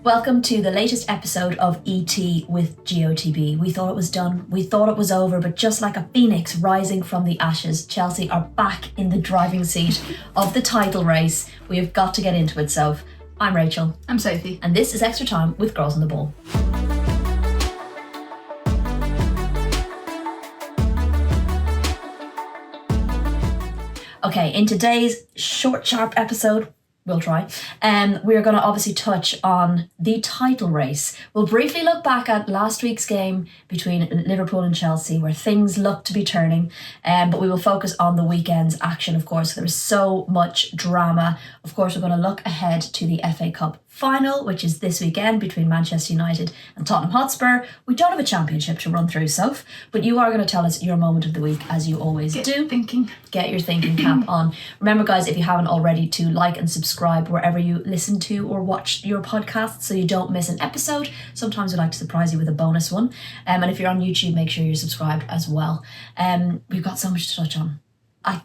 Welcome to the latest episode of ET with GOTB. We thought it was done, we thought it was over, but just like a phoenix rising from the ashes, Chelsea are back in the driving seat of the title race. We have got to get into it, Soph. I'm Rachel. I'm Sophie. And this is Extra Time with Girls on the Ball. Okay, in today's short, sharp episode, we'll try, we're going to obviously touch on the title race. We'll briefly look back at last week's game between Liverpool and Chelsea, where things look to be turning, but we will focus on the weekend's action, of course. There was so much drama. Of course, we're going to look ahead to the FA Cup final, which is this weekend between Manchester United and Tottenham Hotspur. We don't have a championship to run through, Soph, but you are going to tell us your moment of the week, as you always do. Get your thinking cap on. Remember, guys, if you haven't already, to like and subscribe wherever you listen to or watch your podcasts so you don't miss an episode. Sometimes we like to surprise you with a bonus one. And if you're on YouTube, make sure you're subscribed as well. We've got so much to touch on. I'm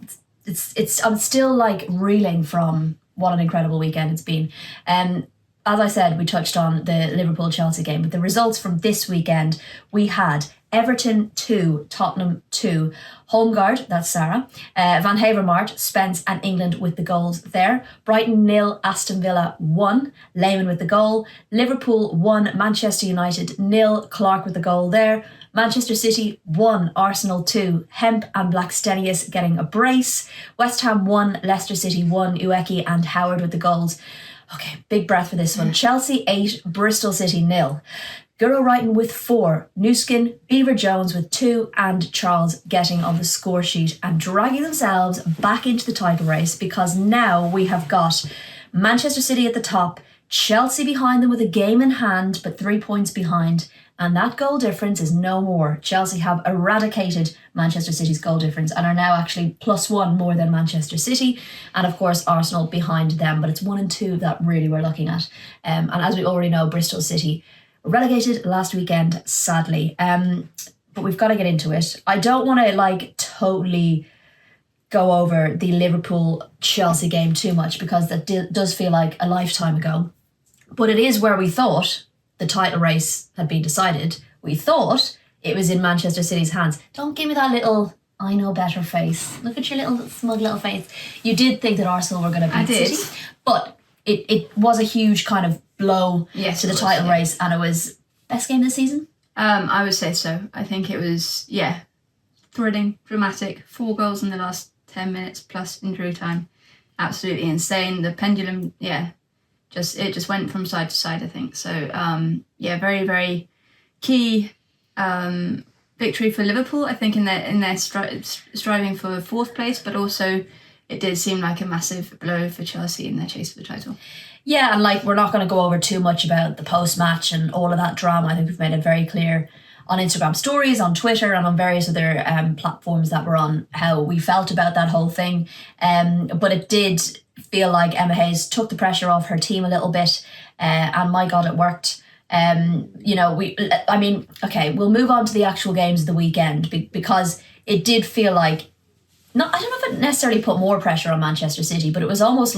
still like reeling from what an incredible weekend it's been. As I said, we touched on the Liverpool-Chelsea game, but the results from this weekend, we had Everton 2, Tottenham 2, Holmgaard, that's Sarah, Van Havermaet, Spence and England with the goals there, Brighton 0, Aston Villa 1, Lehmann with the goal, Liverpool 1, Manchester United 0, Clark with the goal there, Manchester City 1, Arsenal 2, Hemp and Blackstenius getting a brace, West Ham 1, Leicester City 1, Ueki and Howard with the goals. Okay, big breath for this one. Chelsea 8, Bristol City 0. Guro Reiten with 4, Nuskin, Beaver Jones with 2 and Charles getting on the score sheet and dragging themselves back into the title race, because now we have got Manchester City at the top, Chelsea behind them with a game in hand but 3 points behind, and that goal difference is no more. Chelsea have eradicated Manchester City's goal difference and are now actually +1 more than Manchester City. And of course, Arsenal behind them, but it's 1 and 2 that really we're looking at. And as we already know, Bristol City relegated last weekend, sadly. But we've got to get into it. I don't want to totally go over the Liverpool-Chelsea game too much, because that does feel like a lifetime ago. But it is where we thought the title race had been decided. We thought it was in Manchester City's hands. Don't give me that little I know better face. Look at your little smug little face. You did think that Arsenal were going to beat City, but it was a huge kind of blow to the title race, and it was best game of the season? I would say so. I think it was, thrilling, dramatic, 4 goals in the last 10 minutes plus injury time. Absolutely insane. The pendulum, it just went from side to side, I think. So, very, very key victory for Liverpool, I think, in their striving for 4th place, but also it did seem like a massive blow for Chelsea in their chase for the title. Yeah, and we're not going to go over too much about the post-match and all of that drama. I think we've made it very clear on Instagram stories, on Twitter and on various other platforms that we're on how we felt about that whole thing. But it did feel like Emma Hayes took the pressure off her team a little bit, and my God, it worked. We'll move on to the actual games of the weekend, because it did feel like, I don't know if it necessarily put more pressure on Manchester City, but it was almost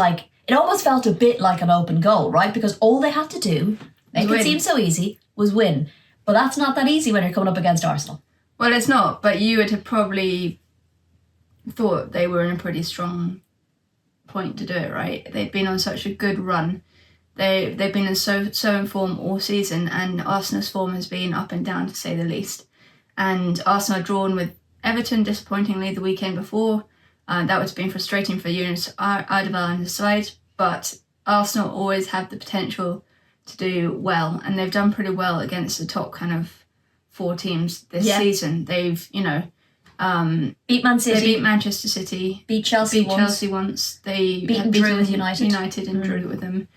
felt a bit like an open goal, right? Because all they had to do, make it seem so easy, was win. But that's not that easy when you're coming up against Arsenal. Well, it's not, but you would have probably thought they were in a pretty strong point to do it, right? They've been on such a good run. They've been so in form all season, and Arsenal's form has been up and down, to say the least. And Arsenal drawn with Everton, disappointingly, the weekend before. That was been frustrating for Yunus Ardevall and his side, but Arsenal always have the potential to do well, and they've done pretty well against the top kind of 4 teams this season. They've, beat Man City, they beat Manchester City, beat Chelsea once. They drew with United and drew with them.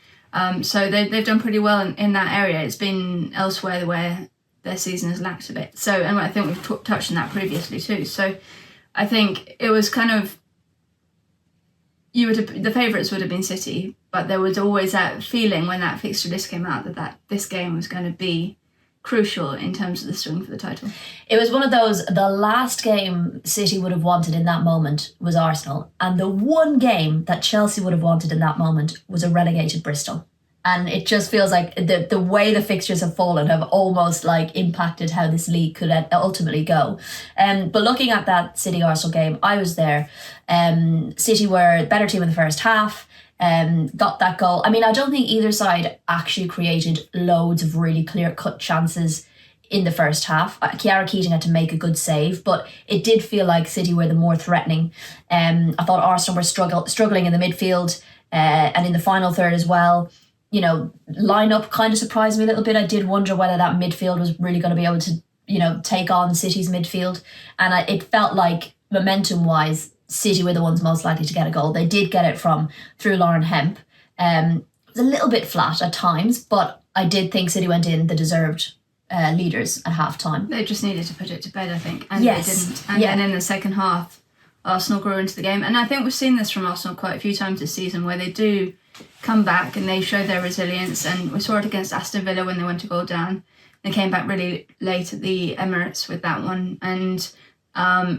So they've done pretty well in that area. It's been elsewhere where their season has lacked a bit. So, and I think we've touched on that previously too. So I think it was kind of, the favourites would have been City, but there was always that feeling when that fixture list came out that this game was going to be crucial in terms of the swing for the title. It was one of those, the last game City would have wanted in that moment was Arsenal, and the one game that Chelsea would have wanted in that moment was a relegated Bristol. And it just feels like the way the fixtures have fallen have almost like impacted how this league could ultimately go. But looking at that City-Arsenal game, I was there. City were a better team in the first half, got that goal. I mean, I don't think either side actually created loads of really clear-cut chances in the first half. Chiara Keating had to make a good save, but it did feel like City were the more threatening. I thought Arsenal were struggling in the midfield and in the final third as well. You know, line-up kind of surprised me a little bit. I did wonder whether that midfield was really going to be able to, you know, take on City's midfield. And it felt like momentum-wise, City were the ones most likely to get a goal. They did get it through Lauren Hemp. It was a little bit flat at times, but I did think City went in the deserved leaders at half-time. They just needed to put it to bed, I think, and yes. they didn't. And then in the second half, Arsenal grew into the game. And I think we've seen this from Arsenal quite a few times this season, where they do come back and they show their resilience. And we saw it against Aston Villa when they went to goal down. They came back really late at the Emirates with that one. And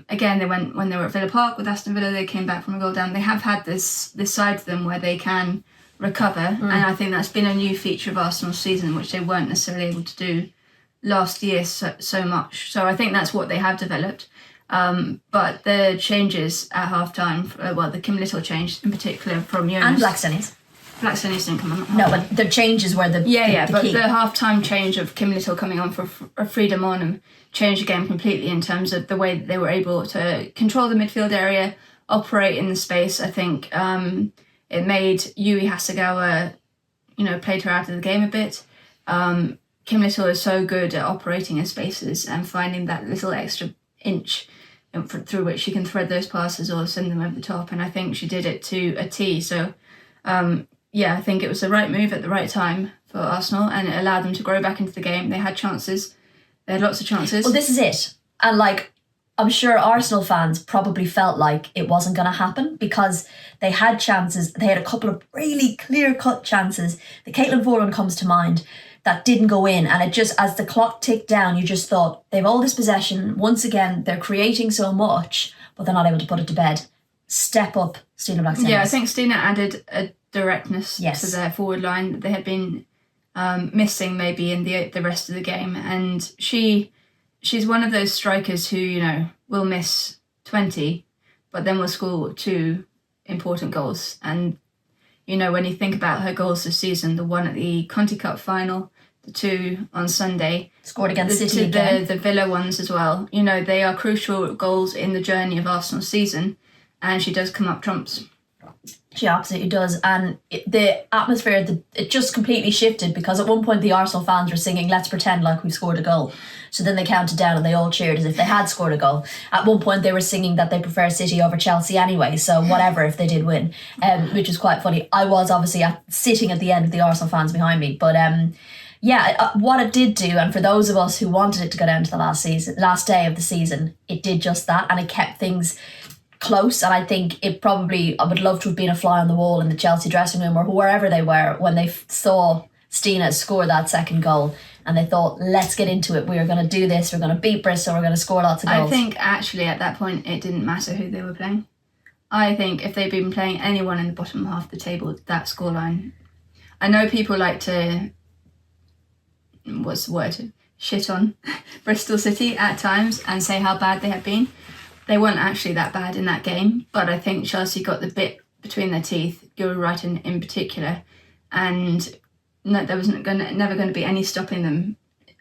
again, when they were at Villa Park with Aston Villa, they came back from a goal down. They have had this side to them where they can recover. And I think that's been a new feature of Arsenal's season, which they weren't necessarily able to do last year so much. So I think that's what they have developed. But the changes at half-time, the Kim Little change in particular from Jonas. And Blackstenius. Blackstenius didn't come on. No, but the changes were the but key. the half-time change of Kim Little coming on for Frida Monum changed the game completely in terms of the way that they were able to control the midfield area, operate in the space. I think it made Yui Hasegawa, played her out of the game a bit. Kim Little is so good at operating in spaces and finding that little extra inch through which she can thread those passes or send them over the top, and I think she did it to a T. So I think it was the right move at the right time for Arsenal, and it allowed them to grow back into the game. They had chances. They had lots of chances. Well, this is it. And I'm sure Arsenal fans probably felt like it wasn't going to happen because they had chances. They had a couple of really clear-cut chances. The Caitlin Foran comes to mind that didn't go in, and it just, as the clock ticked down, you just thought, they've all this possession. Once again, they're creating so much, but they're not able to put it to bed. Step up, Stina Blackstenius. Yeah, I think Stina added a directness to their forward line that they had been missing maybe in the rest of the game. And she's one of those strikers who, will miss 20, but then will score 2 important goals. And, when you think about her goals this season, the one at the Conti Cup final, the 2 on Sunday. Scored against City again. The Villa ones as well. They are crucial goals in the journey of Arsenal's season. And she does come up trumps. She absolutely does. And the atmosphere, it just completely shifted because at one point the Arsenal fans were singing, "Let's pretend like we've scored a goal." So then they counted down and they all cheered as if they had scored a goal. At one point they were singing that they prefer City over Chelsea anyway, so whatever if they did win, which was quite funny. I was obviously sitting at the end with the Arsenal fans behind me, but what it did do, and for those of us who wanted it to go down to the last day of the season, it did just that, and it kept things close. And I think I would love to have been a fly on the wall in the Chelsea dressing room or wherever they were when they saw Stina score that second goal, and they thought, let's get into it, we're going to do this, we're going to beat Bristol, we're going to score lots of goals. I think actually at that point it didn't matter who they were playing. I think if they'd been playing anyone in the bottom half of the table, that scoreline, I know people like to, what's the word, shit on Bristol City at times and say how bad they have been. They weren't actually that bad in that game, but I think Chelsea got the bit between their teeth, Gilly Wrighton in particular, and there was never going to be any stopping them,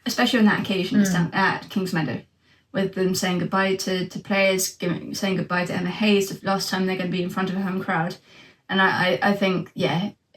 especially on that occasion at Kingsmeadow, with them saying goodbye to players, saying goodbye to Emma Hayes, the last time they're going to be in front of a home crowd. And I think,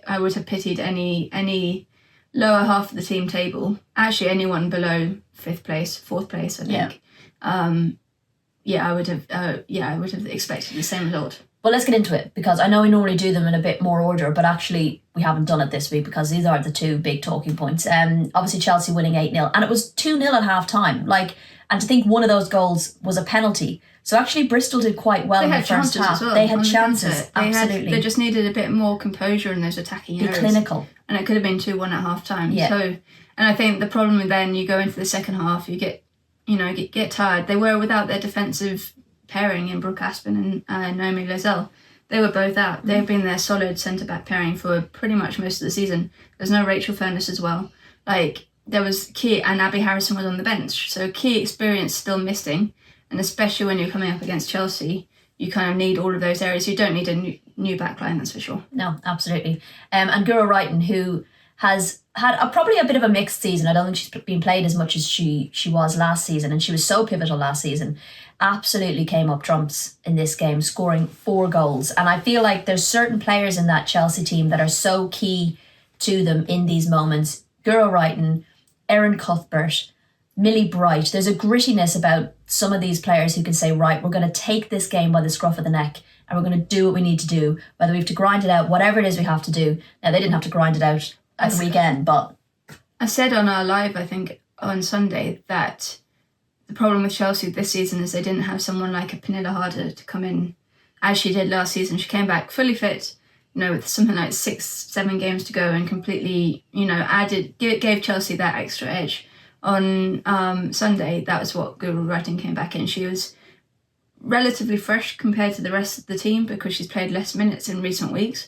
I would have pitied any lower half of the team table, actually anyone below 4th place, I think. I would have expected the same result. Well, let's get into it, because I know we normally do them in a bit more order, but actually we haven't done it this week because these are the 2 big talking points. Obviously Chelsea winning 8-0, and it was 2-0 at half-time. And to think one of those goals was a penalty. So actually Bristol did quite well in the first half. Well, they had chances, absolutely. They just needed a bit more composure in those attacking areas. Be clinical. And it could have been 2-1 at half-time. Yeah. So, and I think the problem then, you go into the second half, you get tired. They were without their defensive pairing in Brooke Aspen and Naomi Lozelle. they were both out. They've been their solid centre-back pairing for pretty much most of the season. There's no Rachel Furness as well. Like, there was key, and Abby Harrison was on the bench. So key experience still missing. And especially when you're coming up against Chelsea, you kind of need all of those areas. You don't need a new backline, that's for sure. No, absolutely. And Guro Reiten, who has had probably a bit of a mixed season. I don't think she's been played as much as she was last season, and she was so pivotal last season. Absolutely came up trumps in this game, scoring 4 goals. And I feel like there's certain players in that Chelsea team that are so key to them in these moments. Guro Reiten, Erin Cuthbert, Millie Bright. There's a grittiness about some of these players who can say, right, we're going to take this game by the scruff of the neck and we're going to do what we need to do, whether we have to grind it out, whatever it is we have to do. Now, they didn't have to grind it out at the weekend, but... I said on our live, I think, on Sunday, that the problem with Chelsea this season is they didn't have someone like a Pernilla Harder to come in as she did last season. She came back fully fit, with something like 6-7 games to go, and completely, gave Chelsea that extra edge. On Sunday, that was what Guro Reiten came back in. She was relatively fresh compared to the rest of the team because she's played less minutes in recent weeks,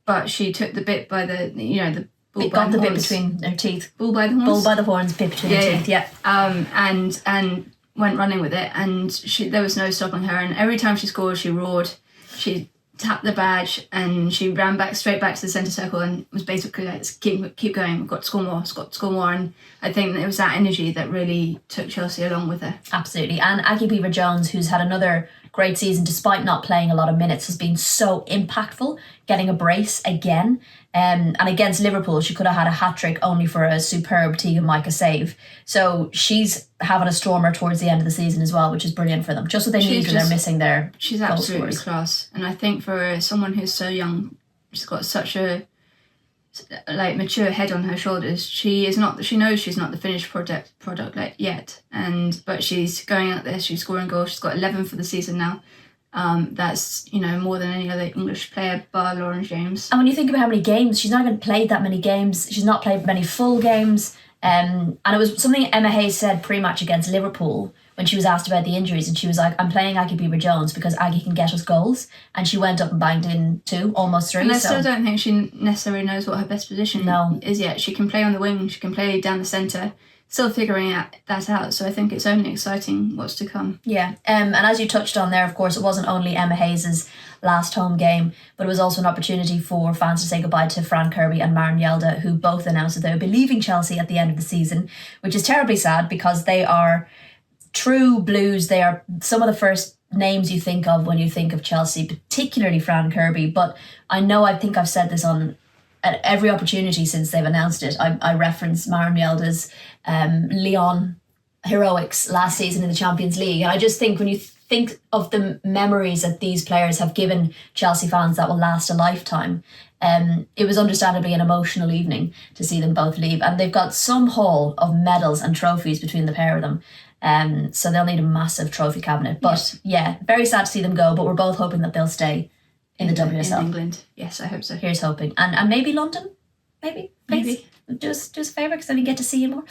but she took the bit by the bull by the bit horns. between their teeth. Bull by the horns. Bull by the horns, bit between their teeth. Yeah. And went running with it, and there was no stopping her. And every time she scored, she roared. She tapped the badge, and she ran straight back to the centre circle, and was basically like, keep going. We've got to score more. And I think it was that energy that really took Chelsea along with her. Absolutely. And Aggie Beaver-Jones, who's had another great season despite not playing a lot of minutes, has been so impactful, getting a brace again. And against Liverpool, she could have had a hat-trick only for a superb Tegan Micah save. So she's having a stormer towards the end of the season as well, which is brilliant for them. Just what they need when they're missing their She's goal absolutely scorers. class. And I think for someone who's so young, she's got such a mature head on her shoulders. She knows she's not the finished product yet. But she's going out there, she's scoring goals. She's got 11 for the season now. That's more than any other English player bar Lauren James. And when you think about how many games, she's not even played that many games. She's not played many full games. And it was something Emma Hayes said pre-match against Liverpool when she was asked about the injuries, and she was like, I'm playing Aggie Beaver-Jones because Aggie can get us goals. And she went up and banged in 2, almost 3. And I still don't think she necessarily knows what her best position is yet. She can play on the wing, she can play down the centre, still figuring that out. So I think it's only exciting what's to come. Yeah, and as you touched on there, of course, it wasn't only Emma Hayes' last home game, but it was also an opportunity for fans to say goodbye to Fran Kirby and Maren Yelda, who both announced that they would be leaving Chelsea at the end of the season, which is terribly sad because they are true Blues. They are some of the first names you think of when you think of Chelsea, particularly Fran Kirby. But I think I've said this at every opportunity since they've announced it. I reference Maren Yelda's Lyon heroics last season in the Champions League. And I just think when you think of the memories that these players have given Chelsea fans that will last a lifetime, it was understandably an emotional evening to see them both leave. And they've got some haul of medals and trophies between the pair of them. So they'll need a massive trophy cabinet. But yeah, very sad to see them go, but we're both hoping that they'll stay in the WSL. In England. Yes, I hope so. Here's hoping. And maybe London? Maybe. Just a favour, because then we get to see you more.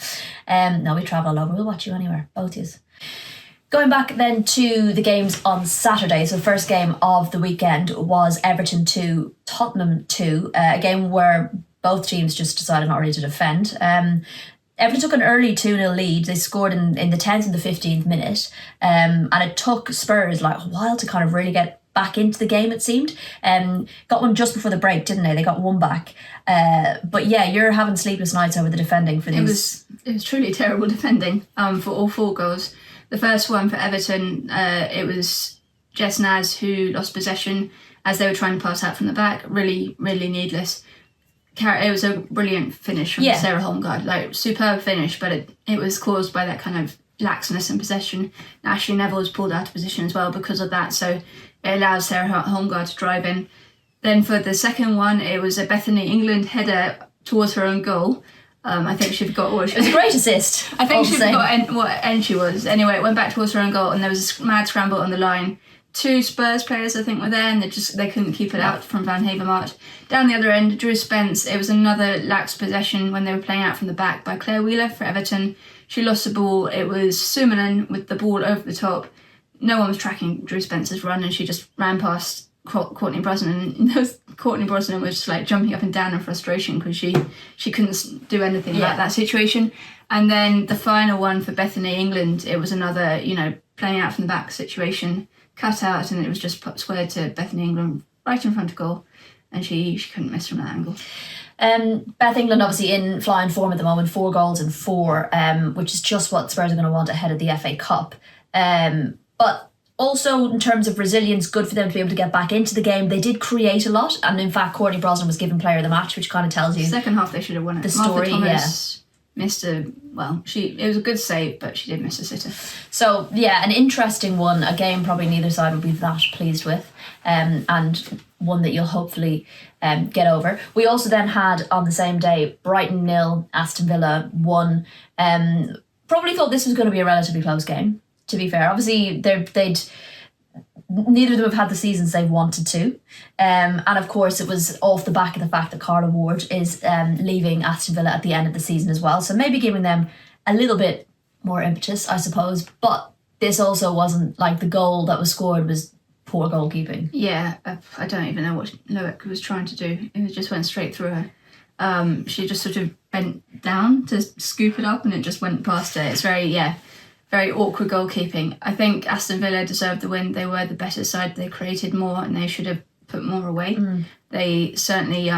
No, we travel all over. We'll watch you anywhere. Both yous. Going back then to the games on Saturday. So the first game of the weekend was Everton 2, Tottenham 2. A game where both teams just decided not really to defend. Everton took an early 2-0 lead. They scored in the 10th and the 15th minute. And it took Spurs like a while to kind of really get back into the game, it seemed. Got one just before the break, didn't they? They got one back. But yeah, you're having sleepless nights over the defending for these. It was truly terrible defending for all 4 goals. The first one for Everton, it was Jess Naz who lost possession as they were trying to pass out from the back. Really, really needless. It was a brilliant finish from Sarah Holmgard. Like, superb finish, but it was caused by that kind of laxness in possession. Ashley Neville was pulled out of position as well because of that, so it allowed Sarah Holmgard to drive in. Then for the second one, it was a Bethany England header towards her own goal. I think she forgot what it was a great assist. I think she forgot what end she was. Anyway, it went back towards her own goal, and there was a mad scramble on the line. 2 Spurs players, I think, were there, and they couldn't keep it out from Van Havermaet. Down the other end, Drew Spence, it was another lax possession when they were playing out from the back by Claire Wheeler for Everton. She lost the ball. It was Sumanen with the ball over the top. No one was tracking Drew Spence's run, and she just ran past Courtney Brosnan. Courtney Brosnan was just like jumping up and down in frustration because she couldn't do anything about that situation. And then the final one for Bethany England, it was another, playing out from the back situation, cut out, and it was just put square to Bethany England right in front of goal, and she couldn't miss from that angle. Beth England obviously in flying form at the moment, 4 goals in 4, which is just what Spurs are going to want ahead of the FA Cup. But also in terms of resilience, good for them to be able to get back into the game. They did create a lot, and in fact Courtney Brosnan was given player of the match, which kind of tells you second half they should have won it. The story, Martha Thomas missed it was a good save, but she did miss a sitter. So yeah, an interesting one, a game probably neither side would be that pleased with, and one that you'll hopefully get over. We also then had on the same day Brighton 0, Aston Villa 1. Probably thought this was going to be a relatively close game, to be fair. Obviously neither of them have had the seasons they've wanted to, and of course it was off the back of the fact that Carla Ward is leaving Aston Villa at the end of the season as well, so maybe giving them a little bit more impetus, I suppose. But this also wasn't like the goal that was scored was poor goalkeeping. Yeah, I don't even know what Loic was trying to do. It just went straight through her. She just sort of bent down to scoop it up, and it just went past her. It's very awkward goalkeeping. I think Aston Villa deserved the win. They were the better side. They created more, and they should have put more away. They certainly,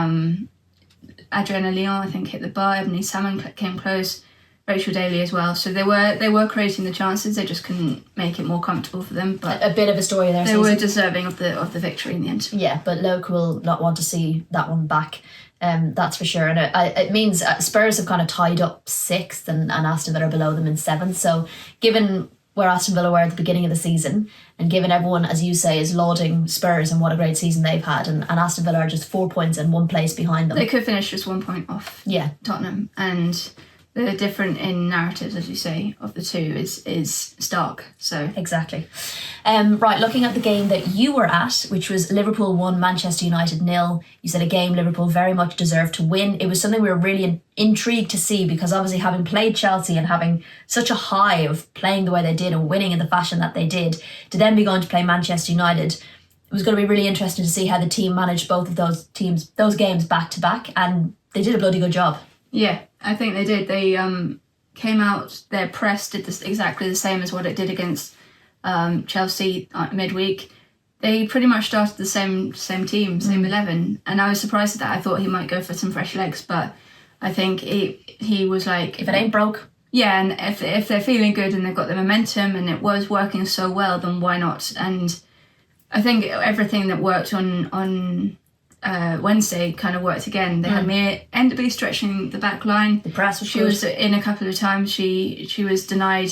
Adriana Leon, I think, hit the bar. Ebony Salmon came close. Rachel Daly as well. So they were creating the chances. They just couldn't make it more comfortable for them. But a bit of a story there. They were deserving of the victory in the end. Yeah, but Loic will not want to see that one back. That's for sure. And it means Spurs have kind of tied up 6th and Aston Villa are below them in 7th. So given where Aston Villa were at the beginning of the season, and given everyone, as you say, is lauding Spurs and what a great season they've had, and Aston Villa are just 4 points and 1 place behind them. They could finish just 1 point off Tottenham. And the difference in narratives, as you say, of the two is stark. So exactly. Right, looking at the game that you were at, which was Liverpool 1, Manchester United 0. You said a game Liverpool very much deserved to win. It was something we were really intrigued to see, because obviously having played Chelsea and having such a high of playing the way they did and winning in the fashion that they did, to then be going to play Manchester United, it was going to be really interesting to see how the team managed both of those games back to back, and they did a bloody good job. Yeah, I think they did. They came out, their press did exactly the same as what it did against Chelsea midweek. They pretty much started the same team, same 11, and I was surprised at that. I thought he might go for some fresh legs, but I think he was like, if it ain't broke. Yeah, and if they're feeling good and they've got the momentum and it was working so well, then why not? And I think everything that worked on Wednesday kind of worked again. They had Mia Enderby stretching the back line. The press was She was in a couple of times. She was denied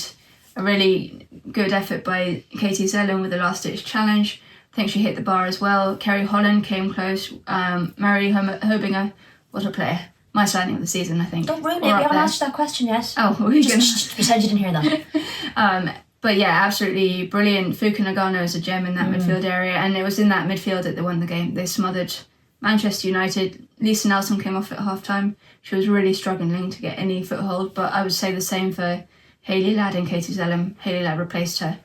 a really good effort by Katie Zellin with the last-ditch challenge. I think she hit the bar as well. Kerry Holland came close. Mary Hobinger, what a player. My signing of the season, I think. Don't ruin it. We haven't asked that question yet. Oh, were you going to pretend you didn't hear that. But yeah, absolutely brilliant. Fuka Nagano is a gem in that midfield area, and it was in that midfield that they won the game. They smothered Manchester United. Lisa Nelson came off at half-time. She was really struggling to get any foothold, but I would say the same for Hayley Ladd and Katie Zellum. Hayley Ladd replaced her.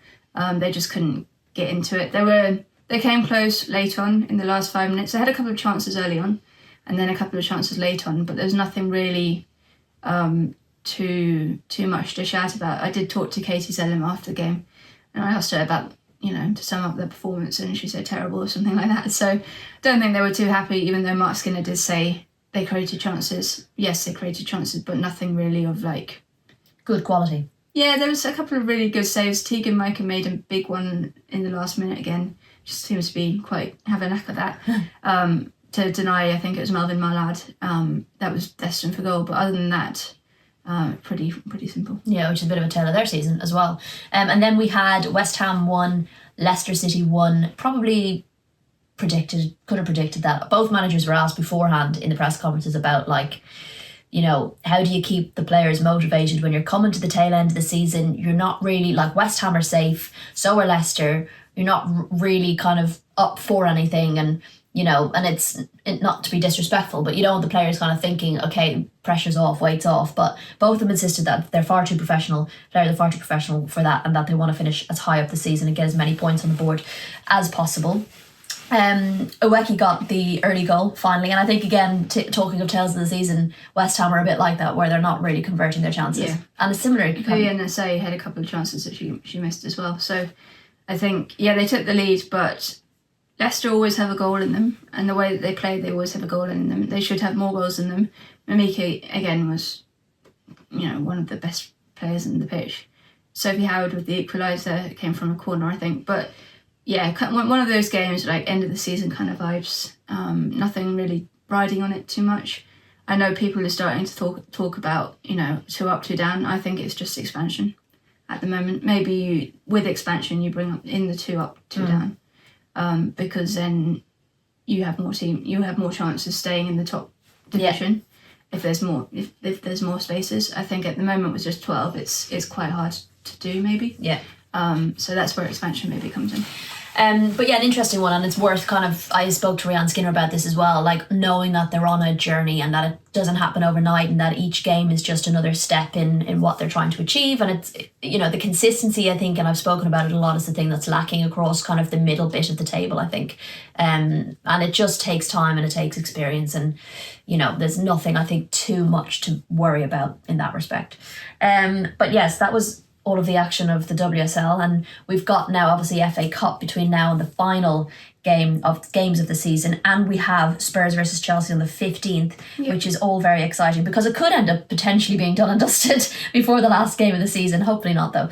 They just couldn't get into it. They came close late on in the last 5 minutes. They had a couple of chances early on, and then a couple of chances late on, but there's nothing really too much to shout about. I did talk to Katie Zellum after the game, and I asked her about, to sum up their performance, and she said terrible or something like that. So I don't think they were too happy, even though Mark Skinner did say they created chances. Yes, they created chances, but nothing really of like good quality. Yeah, there was a couple of really good saves. Tegan Micah made a big one in the last minute again. Just seems to be have a knack at that. To deny, I think it was Melvin Malad. That was destined for goal, but other than that, pretty simple. Yeah, which is a bit of a tale of their season as well. And then we had West Ham 1, Leicester City 1. Probably could have predicted that. Both managers were asked beforehand in the press conferences about how do you keep the players motivated when you're coming to the tail end of the season? You're not really, like, West Ham are safe, so are Leicester. You're not really kind of up for anything, and and it's not to be disrespectful, but the players kind of thinking, okay, pressure's off, weight's off. But both of them insisted that they're far too professional. They're far too professional for that, and that they want to finish as high up the season and get as many points on the board as possible. Oweki got the early goal finally, and I think again, talking of tales of the season, West Ham are a bit like that, where they're not really converting their chances. Yeah. And it's similar. NSA had a couple of chances that she missed as well. So I think they took the lead, but Leicester always have a goal in them, and the way that they play, they always have a goal in them. They should have more goals in them. Mimiki again was, one of the best players in the pitch. Sophie Howard with the equaliser came from a corner, I think, but. Yeah, one of those games, like end of the season kind of vibes. Nothing really riding on it too much. I know people are starting to talk about, 2 up, 2 down. I think it's just expansion at the moment. Maybe with expansion you bring up in the 2 up, 2 down, because then you have more chances of staying in the top division. Yeah. If there's more spaces. I think at the moment with just 12, it's quite hard to do maybe. Yeah. So that's where expansion maybe comes in. But yeah, an interesting one, and it's worth I spoke to Rianne Skinner about this as well, like knowing that they're on a journey and that it doesn't happen overnight, and that each game is just another step in what they're trying to achieve. And it's, the consistency, I think, and I've spoken about it a lot, is the thing that's lacking across kind of the middle bit of the table, I think. And it just takes time and it takes experience, and there's nothing, I think, too much to worry about in that respect. But yes, that was all of the action of the WSL, and we've got now obviously FA Cup between now and the final games of the season, and we have Spurs versus Chelsea on the 15th, which is all very exciting because it could end up potentially being done and dusted before the last game of the season. Hopefully not though.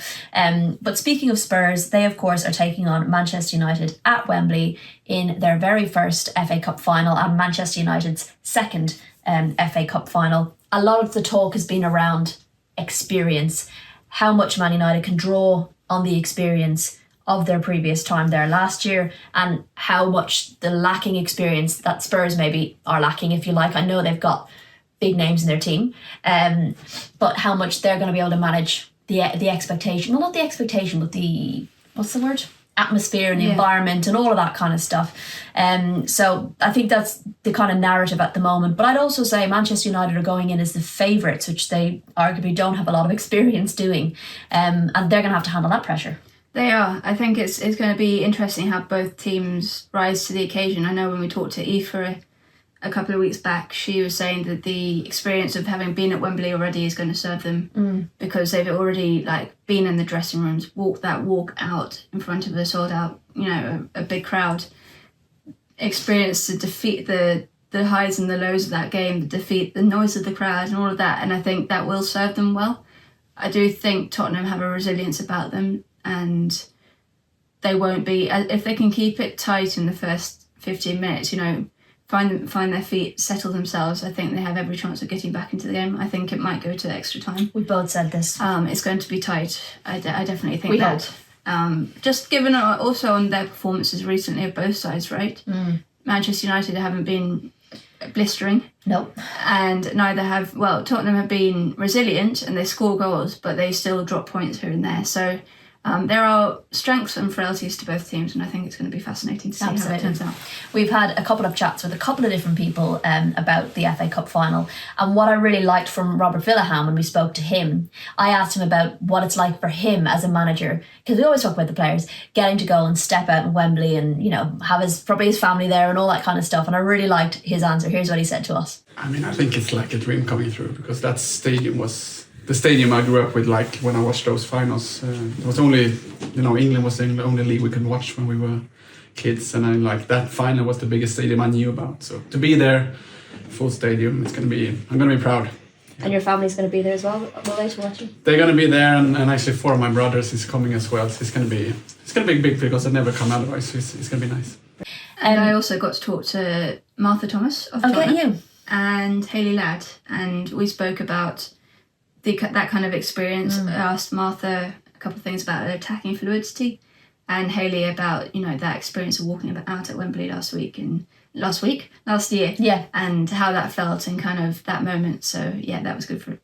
But speaking of Spurs, they of course are taking on Manchester United at Wembley in their very first FA Cup final, and Manchester United's second FA Cup final. A lot of the talk has been around experience, how much Man United can draw on the experience of their previous time there last year, and how much the lacking experience that Spurs maybe are lacking, if you like. I know they've got big names in their team, but how much they're going to be able to manage the expectation. Well, not the expectation, but the, what's the word? Atmosphere and the environment and all of that kind of stuff. So I think that's the kind of narrative at the moment. But I'd also say Manchester United are going in as the favourites, which they arguably don't have a lot of experience doing. And they're going to have to handle that pressure. They are. I think it's going to be interesting how both teams rise to the occasion. I know when we talked to Aoife a couple of weeks back, she was saying that the experience of having been at Wembley already is going to serve them because they've already been in the dressing rooms, walk out in front of a sold out, a big crowd, experienced the defeat, the highs and the lows of that game, the defeat, the noise of the crowd and all of that. And I think that will serve them well. I do think Tottenham have a resilience about them, and they won't be, if they can keep it tight in the first 15 minutes, find their feet, settle themselves, I think they have every chance of getting back into the game. I think it might go to extra time. We both said this. It's going to be tight. I definitely think we that. Hope. Just given also on their performances recently of both sides, right? Manchester United haven't been blistering. Nope. And neither have, Tottenham have been resilient and they score goals, but they still drop points here and there. So there are strengths and frailties to both teams, and I think it's going to be fascinating to see how it turns out. We've had a couple of chats with a couple of different people about the FA Cup final, and what I really liked from Robert Villahan when we spoke to him, I asked him about what it's like for him as a manager, because we always talk about the players getting to go and step out in Wembley and have probably his family there and all that kind of stuff, and I really liked his answer. Here's what he said to us. I think it's like a dream coming true, because that stadium was the stadium I grew up with. Like when I watched those finals, it was only, England was the only league we could watch when we were kids, and that final was the biggest stadium I knew about. So to be there, full stadium, I'm gonna be proud. And your family's going to be there as well, will they, to watch you? They're gonna be there, and actually 4 of my brothers is coming as well. So it's gonna be big because I never come otherwise. So it's gonna be nice. And I also got to talk to Martha Thomas of Tottenham and Hayley Ladd, and we spoke about that kind of experience. I asked Martha a couple of things about her attacking fluidity, and Hayley about that experience of walking out at Wembley last year, and how that felt and kind of that moment. So that was good for it.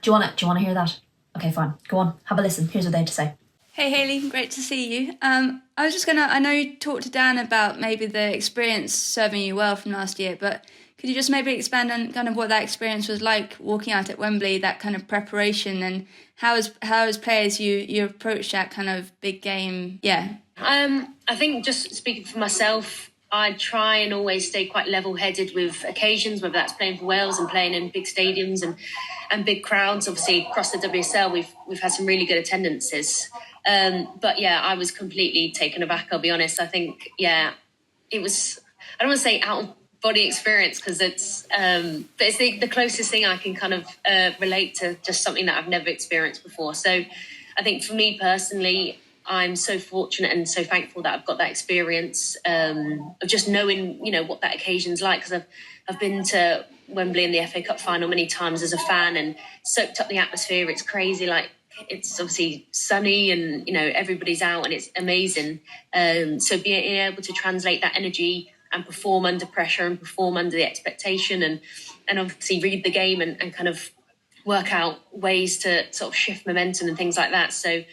Do you want to hear that? Okay, fine. Go on, have a listen. Here's what they had to say. Hey Hayley, great to see you. I was just I know you talked to Dan about maybe the experience serving you well from last year, but could you just maybe expand on kind of what that experience was like walking out at Wembley, that kind of preparation, and how as players you approach that kind of big game? Yeah. I think just speaking for myself, I try and always stay quite level-headed with occasions, whether that's playing for Wales and playing in big stadiums and big crowds. Obviously, across the WSL, we've had some really good attendances. But yeah, I was completely taken aback, I'll be honest. I think, it was, I don't want to say out-of-body experience, because but it's the closest thing I can kind of relate to just something that I've never experienced before. So I think for me personally, I'm so fortunate and so thankful that I've got that experience of just knowing, what that occasion's like, because I've been to Wembley in the FA Cup final many times as a fan and soaked up the atmosphere. It's crazy. Like, it's obviously sunny and, everybody's out and it's amazing. So being able to translate that energy and perform under pressure and perform under the expectation and obviously read the game and kind of work out ways to sort of shift momentum and things like that. So,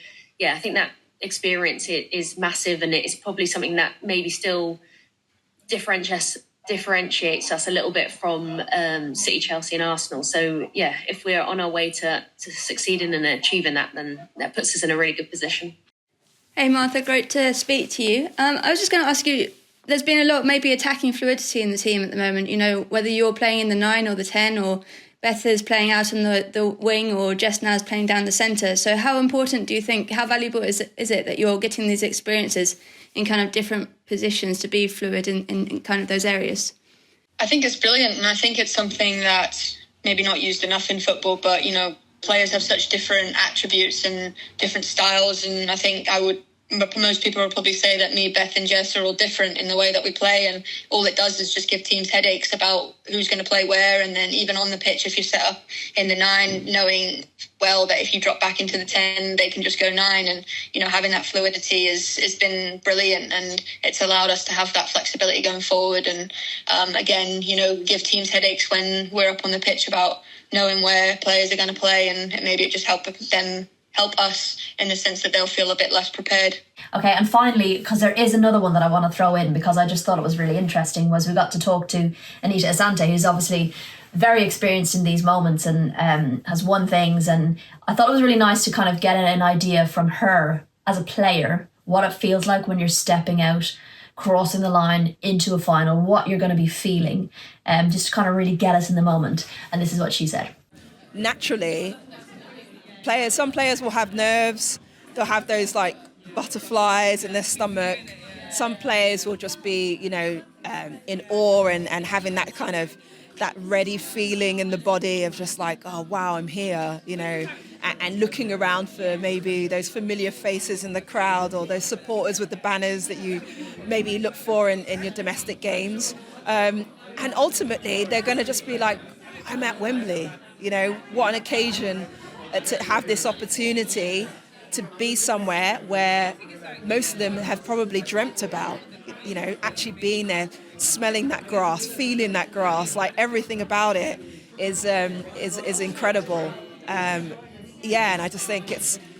I think that experience is massive, and it's probably something that maybe still differentiates us a little bit from City, Chelsea and Arsenal. So if we're on our way to succeeding and achieving that, then that puts us in a really good position. Hey Martha, great to speak to you. I was just going to ask you, there's been a lot maybe attacking fluidity in the team at the moment, whether you're playing in the 9 or the 10, or Beth is playing out on the wing, or Jess now is playing down the centre. So how important do you think, how valuable is it that you're getting these experiences in kind of different positions to be fluid in kind of those areas? I think it's brilliant, and I think it's something that's maybe not used enough in football, but, players have such different attributes and different styles, and I think most people will probably say that me, Beth and Jess are all different in the way that we play, and all it does is just give teams headaches about who's going to play where. And then even on the pitch, if you're set up in the 9, knowing well that if you drop back into the 10, they can just go 9. And, having that fluidity has been brilliant, and it's allowed us to have that flexibility going forward. And again, give teams headaches when we're up on the pitch about knowing where players are going to play, and maybe it just help us in the sense that they'll feel a bit less prepared. Okay, and finally, because there is another one that I want to throw in, because I just thought it was really interesting, was we got to talk to Anita Asante, who's obviously very experienced in these moments and has won things. And I thought it was really nice to kind of get an idea from her as a player, what it feels like when you're stepping out, crossing the line into a final, what you're going to be feeling, just to kind of really get us in the moment. And this is what she said. Naturally, some players will have nerves, they'll have those like butterflies in their stomach. Some players will just be, in awe and having that kind of that ready feeling in the body of just like, oh wow, I'm here, and looking around for maybe those familiar faces in the crowd, or those supporters with the banners that you maybe look for in your domestic games. And ultimately, they're going to just be like, I'm at Wembley, what an occasion to have this opportunity to be somewhere where most of them have probably dreamt about, actually being there, smelling that grass, feeling that grass, like everything about it is incredible. And I just think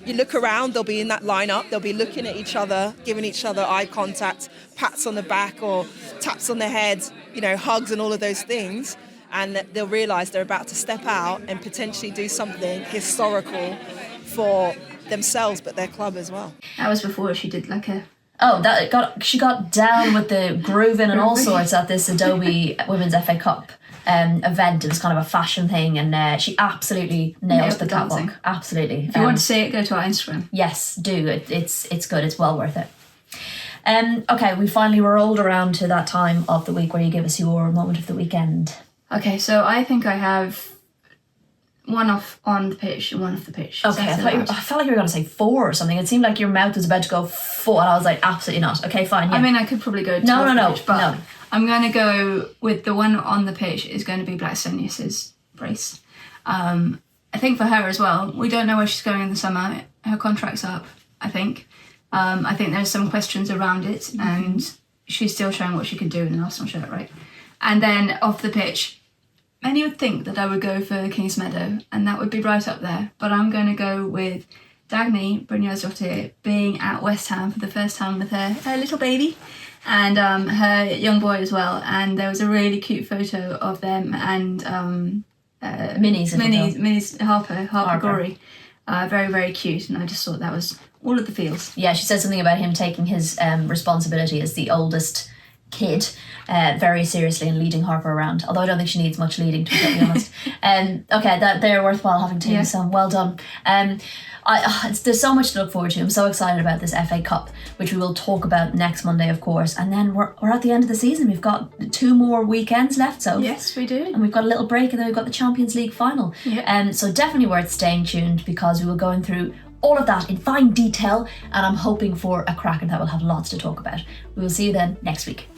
you look around, they'll be in that lineup, they'll be looking at each other, giving each other eye contact, pats on the back or taps on the head, hugs and all of those things. And they'll realise they're about to step out and potentially do something historical for themselves, but their club as well. That was before she did like a... she got down with the grooving and all sorts at this Adobe Women's FA Cup event. It was kind of a fashion thing, and she absolutely nailed the catwalk. Dancing. Absolutely. If you want to see it, go to our Instagram. Yes, do. It's good. It's well worth it. Okay, we finally rolled around to that time of the week where you give us your moment of the weekend. Okay, so I think I have one off on the pitch and one off the pitch. Okay, I felt like you were going to say 4 or something. It seemed like your mouth was about to go 4, and I was like, absolutely not. Okay, fine. Yeah. I mean, I could probably go 2 No, pitch, but I'm going to go with the one on the pitch is going to be Blackstenius's brace. I think for her as well, we don't know where she's going in the summer. Her contract's up, I think. I think there's some questions around it, and she's still showing what she can do in an Arsenal shirt, right? And then off the pitch, many would think that I would go for Kings Meadow, and that would be right up there. But I'm going to go with Dagny Brynjarsdottir being at West Ham for the first time with her little baby and her young boy as well. And there was a really cute photo of them and Minnie's Harper Gorey. Very, very cute. And I just thought that was all of the feels. Yeah, she said something about him taking his responsibility as the oldest kid very seriously and leading Harper around. Although I don't think she needs much leading, to be totally honest. Okay, they're worthwhile having teams. So well done. There's so much to look forward to. I'm so excited about this FA Cup, which we will talk about next Monday, of course. And then we're at the end of the season. We've got 2 more weekends left. So Yes, we do. and we've got a little break, and then we've got the Champions League final. So definitely worth staying tuned, because we will go through all of that in fine detail, and I'm hoping for a cracker that will have lots to talk about. We will see you then next week.